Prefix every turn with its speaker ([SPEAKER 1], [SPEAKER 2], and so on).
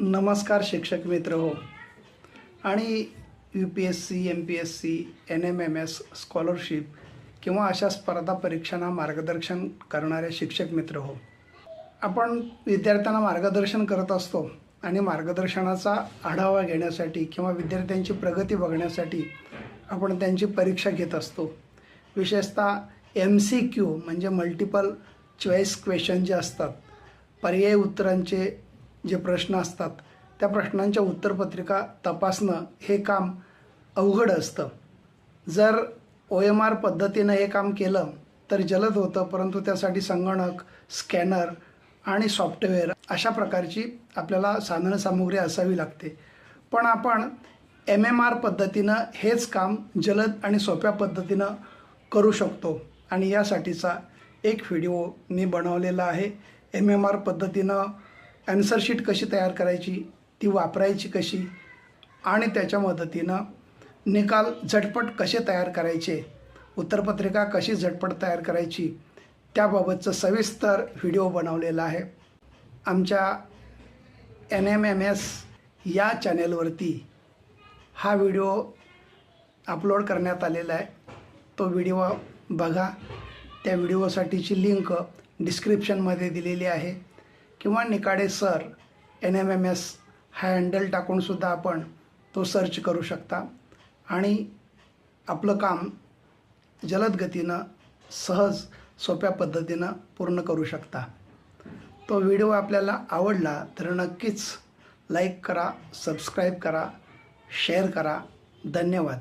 [SPEAKER 1] नमस्कार शिक्षक मित्र हो आणि UPSC MPSC NMMS स्कॉलरशिप किंवा अशा स्पर्धा परीक्षांना मार्गदर्शन करणारे शिक्षक मित्र हो. आपण विद्यार्थ्यांना मार्गदर्शन करत असतो आणि मार्गदर्शनाचा आढावा घेण्यासाठी किंवा विद्यार्थ्यांची प्रगती बघण्यासाठी आपण त्यांची परीक्षा घेत असतो. विशेषतः MCQ म्हणजे मल्टिपल चॉईस क्वेश्चन जे असतात, पर्यायी उत्तरांचे जे प्रश्न असतात त्या प्रश्नांच्या उत्तरपत्रिका तपासणं हे काम अवघड असतं. जर OMR पद्धतीनं हे काम केलं तर जलद होतं, परंतु त्यासाठी संगणक, स्कॅनर आणि सॉफ्टवेअर अशा प्रकारची आपल्याला साधनसामुग्री असावी लागते. पण आपण MMR पद्धतीनं हेच काम जलद आणि सोप्या पद्धतीनं करू शकतो आणि यासाठीचा एक व्हिडिओ मी बनवलेला आहे. MMR पद्धतीनं ॲन्सर शीट कशी तयार करायची, ती वापरायची कशी आणि त्याच्या मदतीनं निकाल झटपट कसे तयार करायचे, उत्तरपत्रिका कशी झटपट तयार करायची त्याबाबतचं सविस्तर व्हिडिओ बनवलेला आहे. आमच्या NMMS या चॅनेलवरती हा व्हिडिओ अपलोड करण्यात आलेला आहे. तो व्हिडिओ बघा. त्या व्हिडिओसाठीची लिंक डिस्क्रिप्शनमध्ये दिलेली आहे किंवा निकाडे सर NMMS हा हँडल टाकूनसुद्धा आपण तो सर्च करू शकता आणि आपलं काम जलद गतीनं सहज सोप्या पद्धतीनं पूर्ण करू शकता. तो व्हिडिओ आपल्याला आवडला तर नक्कीच लाईक करा, सबस्क्राईब करा, शेअर करा. धन्यवाद.